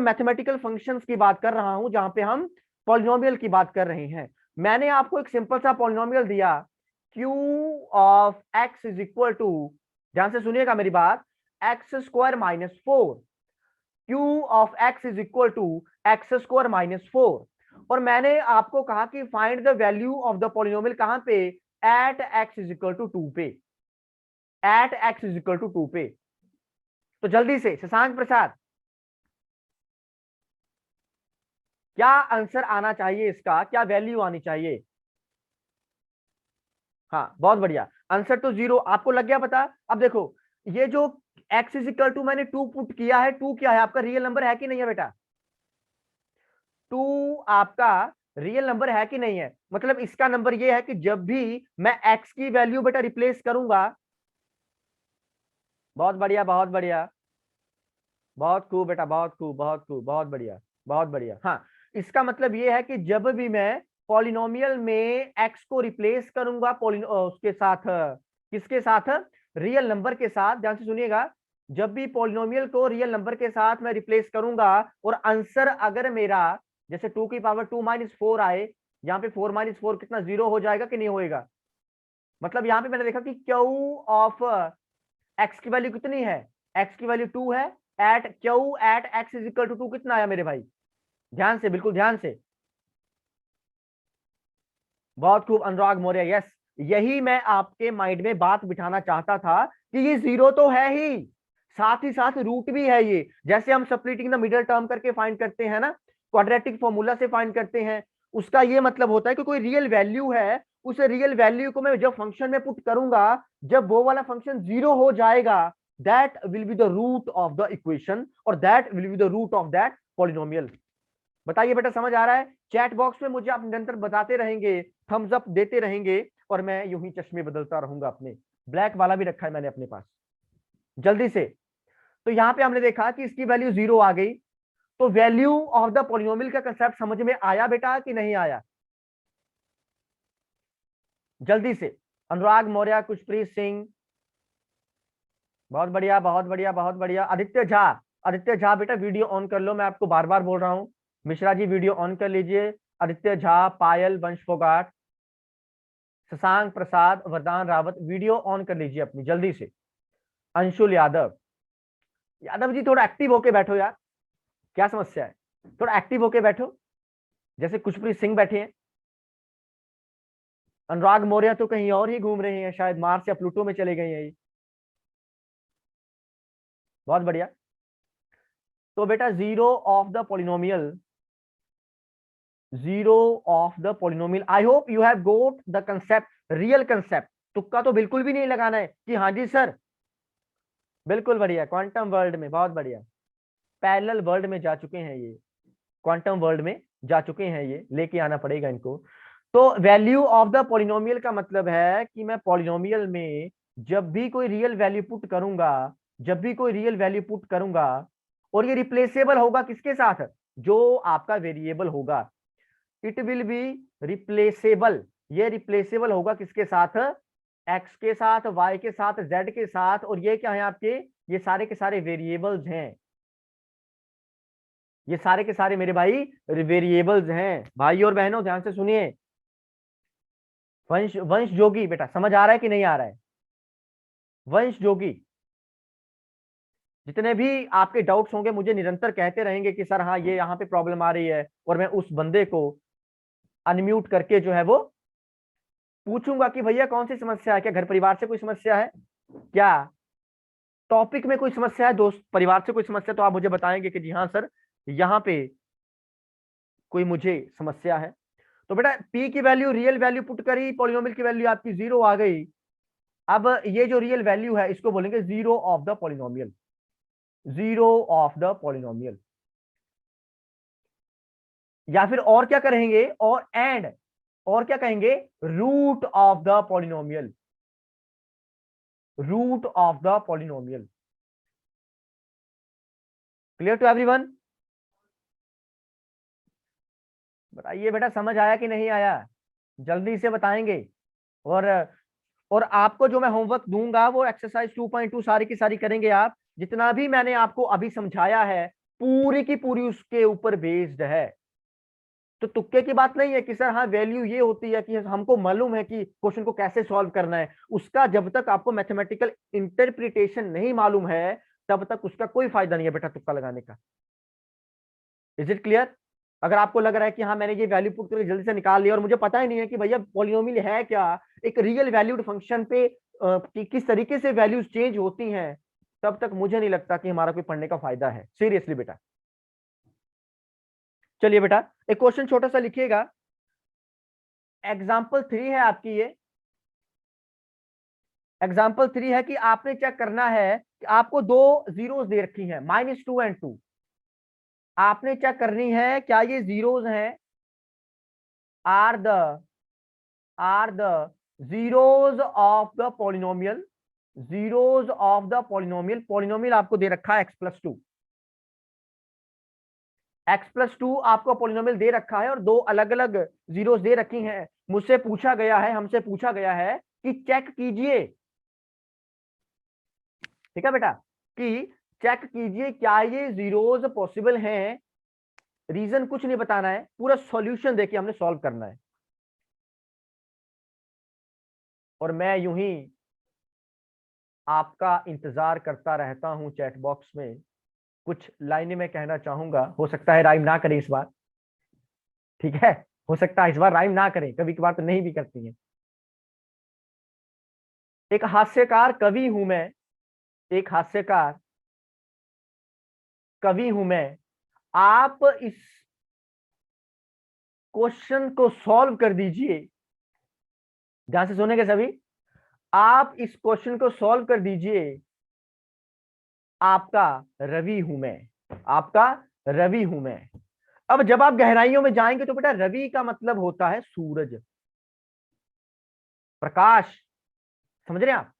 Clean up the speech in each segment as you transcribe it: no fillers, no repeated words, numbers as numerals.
Mathematical functions की बात कर रहा हूं जहां पे हम पॉलिनोमियल की बात कर रहे हैं। मैंने आपको एक सिंपल सा पॉलिनोमियल दिया, q of x is equal to, ध्यान से सुनिएगा मेरी बात, x square minus 4। q of x is equal to x square minus 4। और मैंने आपको कहा कि find the value of the polynomial कहां पे, at x is equal to 2 पे, at x is equal to 2 पे। तो जल्दी से शशांक प्रसाद, क्या आंसर आना चाहिए इसका, क्या वैल्यू आनी चाहिए? हाँ बहुत बढ़िया, आंसर तो 0 आपको लग गया पता। अब देखो, ये जो x इज इक्वल टू मैंने 2 पुट किया है, 2 क्या है आपका, रियल नंबर है कि नहीं है बेटा? 2 आपका रियल नंबर है कि नहीं है? मतलब इसका नंबर ये है कि जब भी मैं x की वैल्यू बेटा रिप्लेस करूंगा, बहुत बढ़िया बहुत बढ़िया, बहुत खूब बेटा, बहुत खूब बहुत खूब, बहुत बढ़िया बहुत बढ़िया। हाँ, इसका मतलब ये है कि जब भी मैं पॉलिनोमियल में x को रिप्लेस करूंगा उसके साथ, किसके साथ, रियल नंबर के साथ, ध्यान से सुनिएगा, जब भी पॉलिनोमियल को रियल नंबर के साथ मैं रिप्लेस करूंगा और आंसर अगर मेरा जैसे 2 की पावर 2 माइनस 4 आए, यहाँ पे 4 माइनस 4 कितना, 0 हो जाएगा कि नहीं होएगा? मतलब यहाँ पे मैंने देखा कि क्यू ऑफ एक्स की वैल्यू कितनी है, एक्स की वैल्यू 2 है, at q at x is equal to 2 कितना आया मेरे भाई? ध्यान से, बिल्कुल ध्यान से, बहुत खूब अनुराग मौर्य, यस। यही मैं आपके माइंड में बात बिठाना चाहता था कि ये 0 तो है ही साथ रूट भी है ये, जैसे हम स्प्लिटिंग द मिडिल टर्म करके फाइंड करते हैं ना, क्वाड्रेटिक फॉर्मूला से फाइंड करते हैं, उसका ये मतलब होता है कि कोई रियल वैल्यू है, उस रियल वैल्यू को मैं जब फंक्शन में पुट करूंगा, जब वो वाला फंक्शन 0 हो जाएगा, that will be the root of the equation और that will be the root of that polynomial. बताइए बेटा, समझ आ रहा है? चैट बॉक्स में मुझे आप निरंतर बताते रहेंगे, थम्स अप देते रहेंगे, और मैं यूं ही चश्मे बदलता रहूंगा अपने, ब्लैक वाला भी रखा है मैंने अपने पास, जल्दी से। तो यहां पे हमने देखा कि इसकी वैल्यू 0 आ गई, तो वैल्यू ऑफ द पॉलिनोमियल का कंसेप्ट समझ में आया बेटा कि नहीं आया? जल्दी से, अनुराग मौर्य, खुशप्रीत सिंह, बहुत बढ़िया बहुत बढ़िया बहुत बढ़िया, आदित्य झा, आदित्य झा बेटा वीडियो ऑन कर लो, मैं आपको बार बार बोल रहा हूं, मिश्रा जी वीडियो ऑन कर लीजिए, आदित्य झा, पायल, वंश फोगाट, शशांक प्रसाद, वरदान रावत, वीडियो ऑन कर लीजिए अपनी जल्दी से। अंशुल यादव, यादव जी थोड़ा एक्टिव होके बैठो यार, क्या समस्या है, थोड़ा एक्टिव होके बैठो, जैसे खुशप्रीत सिंह बैठे हैं। अनुराग मौर्य तो कहीं और ही घूम रहे हैं, शायद मार्स या प्लूटो में चले गए हैं ये, बहुत बढ़िया। तो बेटा 0 of the polynomial, 0 of the polynomial, I hope you have got the concept, real concept. तुक्का तो बिल्कुल भी नहीं लगाना है कि हाँ जी सर, बिल्कुल बढ़िया, क्वांटम वर्ल्ड में, बहुत बढ़िया, पैरेलल वर्ल्ड में जा चुके हैं ये, क्वांटम वर्ल्ड में जा चुके हैं ये, लेके आना पड़ेगा इनको। तो वैल्यू ऑफ द पॉलिनोमियल का मतलब है कि मैं पॉलिनोमियल में जब भी कोई रियल वैल्यू पुट करूंगा, जब भी कोई रियल वैल्यू पुट करूंगा, और ये रिप्लेसेबल होगा किसके साथ, जो आपका वेरिएबल होगा, इट विल बी रिप्लेसेबल, ये रिप्लेसेबल होगा किसके साथ, एक्स के साथ, वाई के साथ, जेड के साथ, और ये क्या है आपके, ये सारे के सारे वेरिएबल्स हैं, ये सारे के सारे मेरे भाई वेरिएबल्स हैं। भाई और बहनों ध्यान से सुनिए, वंश वंश जोगी बेटा, समझ आ रहा है कि नहीं आ रहा है? वंश जोगी, जितने भी आपके डाउट्स होंगे मुझे निरंतर कहते रहेंगे कि सर हाँ ये यहाँ पे प्रॉब्लम आ रही है, और मैं उस बंदे को अनम्यूट करके जो है वो पूछूंगा कि भैया कौन सी समस्या है, क्या घर परिवार से कोई समस्या है, क्या टॉपिक में कोई समस्या है, दोस्त परिवार से कोई समस्या, तो आप मुझे बताएंगे कि जी हाँ सर यहाँ पे कोई मुझे समस्या है। तो बेटा p की वैल्यू, रियल वैल्यू पुट करी, पॉलिनोमियल की वैल्यू आपकी 0 आ गई। अब ये जो रियल वैल्यू है इसको बोलेंगे 0 of the polynomial, 0 of the polynomial, या फिर और क्या करेंगे, और एंड, और क्या कहेंगे, root of the polynomial, root of the polynomial. Clear to everyone? बताइए बेटा, समझ आया कि नहीं आया, जल्दी से बताएंगे। और और आपको जो मैं होमवर्क दूंगा वो एक्सरसाइज 2.2 सारी की सारी करेंगे आप, जितना भी मैंने आपको अभी समझाया है पूरी की पूरी उसके ऊपर बेस्ड है। तो तुक्के की बात नहीं है कि सर हाँ वैल्यू ये होती है कि हमको मालूम है कि क्वेश्चन को कैसे सॉल्व करना है, उसका जब तक आपको मैथमेटिकल इंटरप्रिटेशन नहीं मालूम है तब तक उसका कोई फायदा नहीं है बेटा तुक्का लगाने का। Is it clear? अगर आपको लग रहा है कि हाँ मैंने ये वैल्यू पुट करके जल्दी से निकाल लिया और मुझे पता ही नहीं है कि भैया पॉलिनोमियल है क्या, एक रियल वैल्यूड फंक्शन पे कि किस तरीके से वैल्यूज चेंज होती हैं, तब तक मुझे नहीं लगता कि हमारा कोई पढ़ने का फायदा है सीरियसली बेटा। चलिए बेटा एक क्वेश्चन छोटा सा लिखिएगा, एग्जाम्पल 3 है आपकी ये। एग्जाम्पल 3 है कि आपने चेक करना है कि आपको दो जीरोस दे रखी हैं -2 एंड 2। आपने चेक करनी है क्या ये जीरोस हैं, are the zeros of the polynomial, zeros of the polynomial. Polynomial आपको दे रखा है x+2, x+2 आपको पॉलिनोमियल दे रखा है और दो अलग अलग जीरोस दे रखी हैं। मुझसे पूछा गया है, हमसे पूछा गया है कि चेक कीजिए, ठीक है बेटा, कि चेक कीजिए क्या ये जीरोस पॉसिबल हैं। रीजन कुछ नहीं बताना है, पूरा सॉल्यूशन देके हमने सॉल्व करना है। और मैं यूं ही आपका इंतजार करता रहता हूं चैट बॉक्स में। कुछ लाइनें मैं कहना चाहूंगा, हो सकता है राइम ना करें इस बार, ठीक है, हो सकता है इस बार राइम ना करें, कभी कभार तो नहीं भी करती हैं। एक हास्यकार कवि हूं मैं, एक हास्यकार कवि हूं मैं, आप इस क्वेश्चन को सॉल्व कर दीजिए। ध्यान से सुनेंगे सभी, आप इस क्वेश्चन को सॉल्व कर दीजिए। आपका रवि हूं मैं, आपका रवि हूं मैं। अब जब आप गहराइयों में जाएंगे तो बेटा रवि का मतलब होता है सूरज, प्रकाश, समझ रहे हैं आप?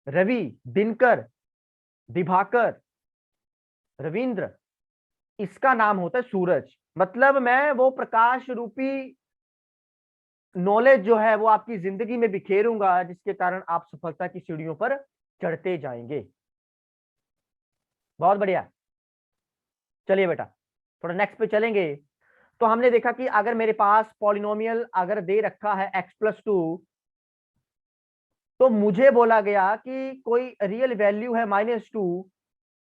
रवि, दिनकर, दिभाकर, रविंद्र, इसका नाम होता है सूरज। मतलब मैं वो प्रकाश रूपी नॉलेज जो है वो आपकी जिंदगी में बिखेरूंगा जिसके कारण आप सफलता की सीढ़ियों पर चढ़ते जाएंगे। बहुत बढ़िया। चलिए बेटा थोड़ा नेक्स्ट पे चलेंगे। तो हमने देखा कि अगर मेरे पास पॉलिनोमियल अगर दे रखा है x+2, तो मुझे बोला गया कि कोई रियल वैल्यू है -2,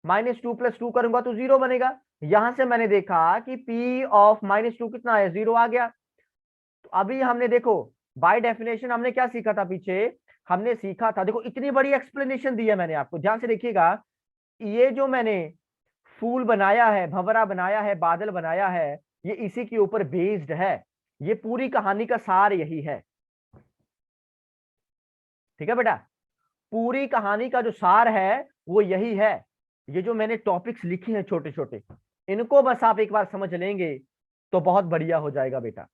-2 + 2 करूंगा तो 0 बनेगा। यहां से मैंने देखा कि p ऑफ -2 कितना है, 0 आ गया। तो अभी हमने देखो बाय डेफिनेशन हमने क्या सीखा था पीछे, हमने सीखा था, देखो इतनी बड़ी एक्सप्लेनेशन दी है मैंने आपको, ध्यान से देखिएगा। ये जो मैंने फूल बनाया है, भंवरा बनाया है, बादल बनाया है, ये इसी के ऊपर बेस्ड है। ये पूरी कहानी का सार यही है, ठीक है बेटा, पूरी कहानी का जो सार है वो यही है। ये जो मैंने टॉपिक्स लिखे हैं छोटे छोटे, इनको बस आप एक बार समझ लेंगे तो बहुत बढ़िया हो जाएगा बेटा।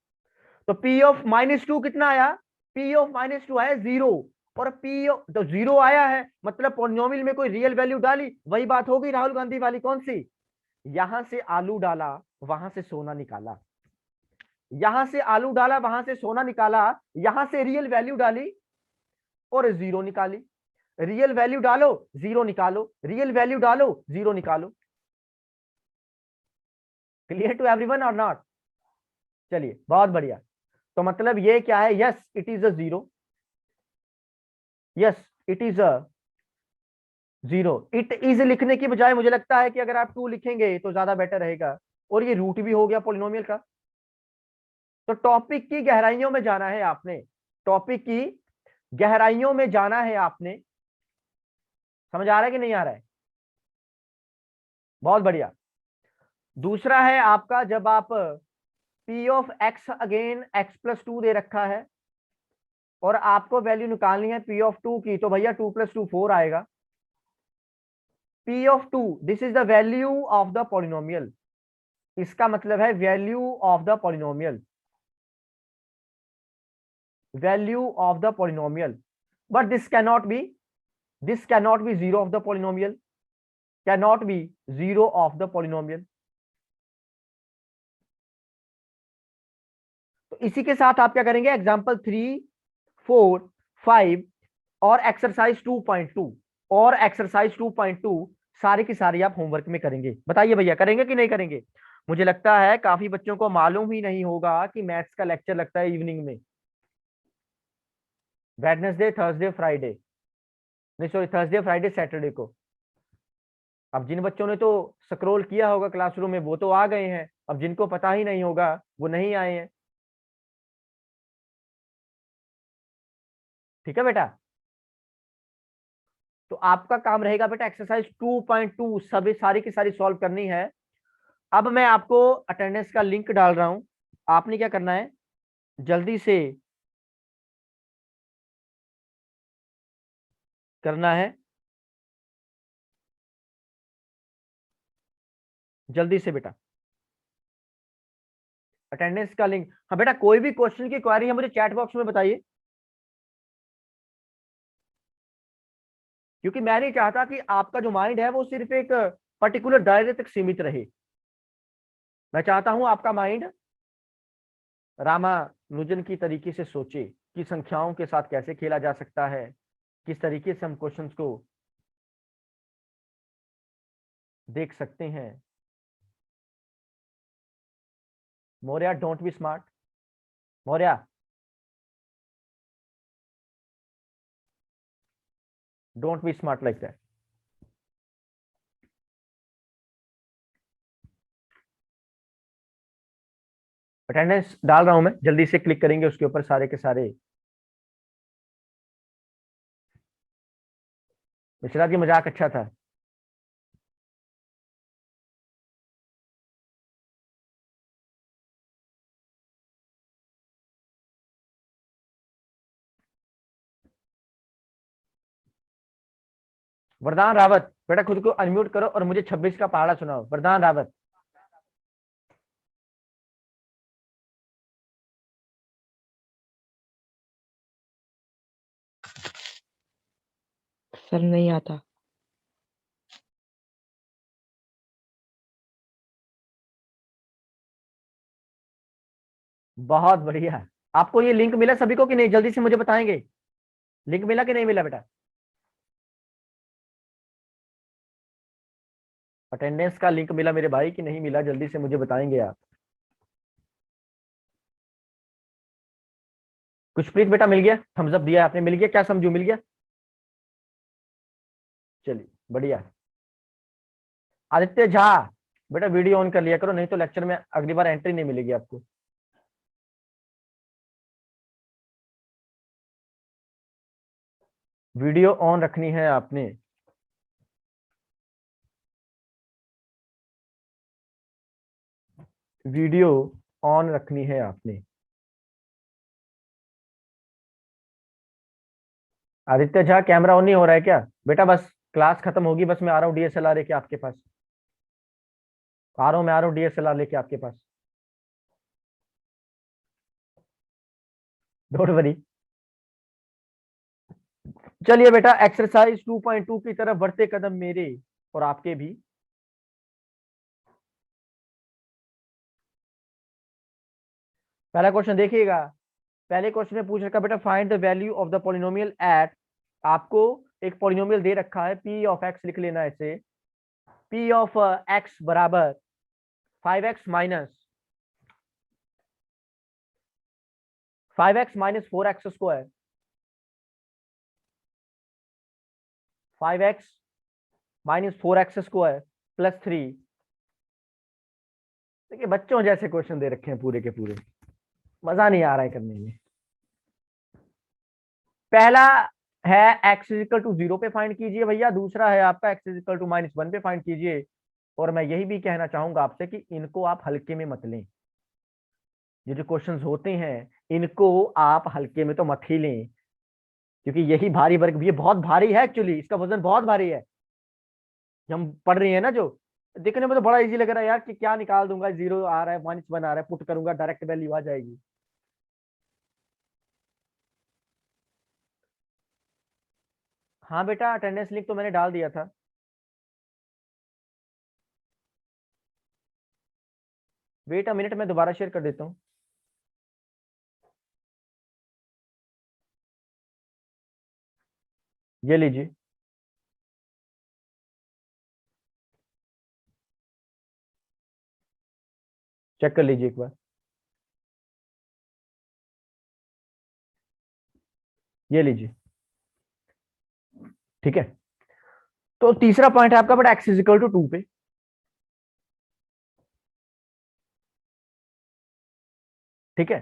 तो P ऑफ -2 कितना आया, P ऑफ -2 आया 0, और P तो 0 आया है मतलब पॉलिनोमियल में कोई रियल वैल्यू डाली, वही बात होगी राहुल गांधी वाली, कौन सी, यहां से आलू डाला वहां से सोना निकाला, यहां से आलू डाला वहां से सोना निकाला, यहां से रियल वैल्यू डाली और 0 निकाली। रियल वैल्यू डालो 0 निकालो, रियल वैल्यू डालो 0 निकालो। क्लियर टू एवरीवन और नॉट? चलिए बहुत बढ़िया। तो मतलब ये क्या है, yes it is a 0, yes it is a 0। It is लिखने की बजाय मुझे लगता है कि अगर आप 2 लिखेंगे तो ज्यादा बेटर रहेगा, और ये रूट भी हो गया पॉलिनोमियल का। तो टॉपिक की गहराइयों में जाना है आपने, टॉपिक की गहराइयों में जाना है आपने। समझ आ रहा है कि नहीं आ रहा है? बहुत बढ़िया। दूसरा है आपका, जब आप P of x again x+2 दे रखा है और आपको वैल्यू निकालनी है P ऑफ 2 की, तो भैया 2 + 2 4 आएगा। P of 2 this is the value of the polynomial, इसका मतलब है value of the polynomial, value of the polynomial. But this cannot be 0 of the polynomial, cannot be 0 of the polynomial. तो इसी के साथ आप क्या करेंगे, एग्जाम्पल 3, 4, 5 और एक्सरसाइज 2.2, और एक्सरसाइज 2.2 सारी की सारी आप होमवर्क में करेंगे। बताइए भैया, करेंगे कि नहीं करेंगे? मुझे लगता है काफी बच्चों को मालूम ही नहीं होगा कि मैथ्स का लेक्चर लगता है इवनिंग में, वेडनेसडे, थर्सडे, फ्राइडे, नहीं सॉरी, थर्सडे, फ्राइडे, सैटरडे को। अब जिन बच्चों ने तो स्क्रॉल किया होगा क्लासरूम में वो तो आ गए हैं, अब जिनको पता ही नहीं होगा वो नहीं आए हैं। ठीक है बेटा, तो आपका काम रहेगा बेटा एक्सरसाइज 2.2 सभी सारी की सारी सॉल्व करनी है। अब मैं आपको अटेंडेंस का लिंक डाल रहा हूं, आपने क्या करना है, जल्दी से करना है, जल्दी से बेटा अटेंडेंस का लिंक। हाँ बेटा, कोई भी क्वेश्चन की क्वेरी है मुझे चैट बॉक्स में बताइए, क्योंकि मैं नहीं चाहता कि आपका जो माइंड है वो सिर्फ एक पर्टिकुलर दायरे तक सीमित रहे। मैं चाहता हूं आपका माइंड रामानुजन की तरीके से सोचे कि संख्याओं के साथ कैसे खेला जा सकता है, किस तरीके से हम क्वेश्चंस को देख सकते हैं। Maurya don't be smart, Maurya don't be smart like that. Attendance डाल रहा हूं मैं, जल्दी से क्लिक करेंगे उसके ऊपर सारे के सारे। मिश्रा जी मजाक अच्छा था। वरदान रावत, बेटा खुद को अनम्यूट करो और मुझे 26 का पहाड़ा सुनाओ, वरदान रावत। सर नहीं आता। बहुत बढ़िया। आपको ये लिंक मिला सभी को कि नहीं, जल्दी से मुझे बताएंगे, लिंक मिला कि नहीं मिला बेटा? अटेंडेंस का लिंक मिला मेरे भाई कि नहीं मिला, जल्दी से मुझे बताएंगे आप। कुछप्रीत बेटा मिल गया, थम्स अप दिया आपने, मिल गया, क्या समझू, मिल गया? चलिए बढ़िया। आदित्य झा, बेटा वीडियो ऑन कर लिया करो, नहीं तो लेक्चर में अगली बार एंट्री नहीं मिलेगी आपको। वीडियो ऑन रखनी है आपने। वीडियो ऑन रखनी है आपने। आदित्य झा कैमरा ऑन नहीं हो रहा है क्या? बेटा बस क्लास खत्म होगी, बस मैं आ रहा हूँ डीएसएलआर लेके आपके पास, आ रहा हूँ, मैं आ रहा हूँ डीएसएलआर लेके आपके पास, डोंट वरी। चलिए बेटा एक्सरसाइज 2.2 की तरफ बढ़ते कदम मेरे और आपके भी। पहला क्वेश्चन देखिएगा, पहले क्वेश्चन में पूछ रखा बेटा find the value of the polynomial at, आपको एक पॉलिनोमियल दे रखा है पी ऑफ एक्स, लिख लेना इसे, पी ऑफ एक्स बराबर 5x minus 4x square, 5x minus 4x square plus 3। देखिए बच्चों जैसे क्वेश्चन दे रखे हैं पूरे के पूरे, मजा नहीं आ रहा है करने में। पहला है x इजिकल टू 0 पे फाइंड कीजिए भैया, दूसरा है आपका x इजिकल टू -1 पे फाइंड कीजिए। और मैं यही भी कहना चाहूंगा आपसे कि इनको आप हल्के में मत लें, ये जो क्वेश्चंस होते हैं इनको आप हल्के में तो मत ही लें, क्योंकि यही भारी वर्ग, ये बहुत भारी है एक्चुअली, इसका वजन बहुत भारी है। ये हम पढ़ रहे हैं ना जो, देखने में तो बड़ा इजी लग रहा है यार कि क्या निकाल दूंगा, 0 आ रहा है, -1 आ रहा है, पुट करूंगा डायरेक्ट वैल्यू आ जाएगी। हाँ बेटा अटेंडेंस लिंक तो मैंने डाल दिया था। वेट अ मिनट, मैं दोबारा शेयर कर देता हूँ। ये लीजिए, चेक कर लीजिए एक बार, ये लीजिए, ठीक है। तो तीसरा पॉइंट है आपका but x is equal to 2 पे, ठीक है।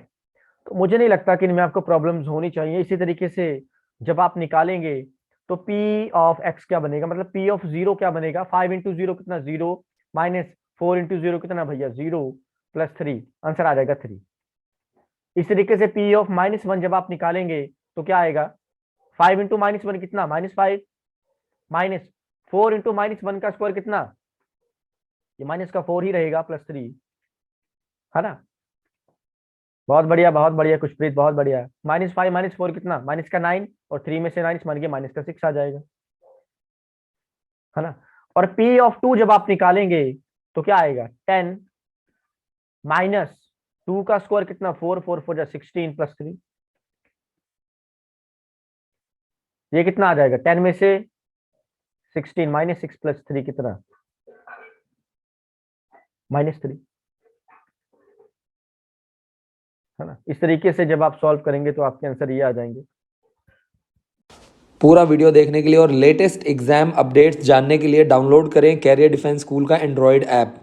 तो मुझे नहीं लगता कि इनमें आपको प्रॉब्लम्स होनी चाहिए। इसी तरीके से जब आप निकालेंगे तो पी ऑफ एक्स क्या बनेगा, मतलब पी ऑफ जीरो क्या बनेगा, 5 इंटू जीरो कितना, जीरो, माइनस 4 इंटू जीरो कितना भैया, जीरो, प्लस 3, आंसर आ जाएगा 3। इस तरीके से पी ऑफ -1 जब आप निकालेंगे तो क्या आएगा, 5 इंटू -1 कितना, -5, माइनस 4 इंटू -1 का स्क्वायर कितना, ये माइनस का 4 ही रहेगा, +3, है ना। बहुत बढ़िया खुशप्रीत, बहुत बढ़िया। -5 -4 कितना, माइनस का 9, और 3 में से 9 मान के माइनस का 6 आ जाएगा, है ना। और पी ऑफ 2 जब आप निकालेंगे तो क्या आएगा, 10 माइनस 2 का स्क्वायर कितना, 4, 4 4 जा 16 +3, ये कितना आ जाएगा, 10 में से 16 -6 +3 कितना, -3, है ना। इस तरीके से जब आप सॉल्व करेंगे तो आपके आंसर ये आ जाएंगे। पूरा वीडियो देखने के लिए और लेटेस्ट एग्जाम अपडेट्स जानने के लिए डाउनलोड करें कैरियर डिफेंस स्कूल का एंड्रॉयड ऐप।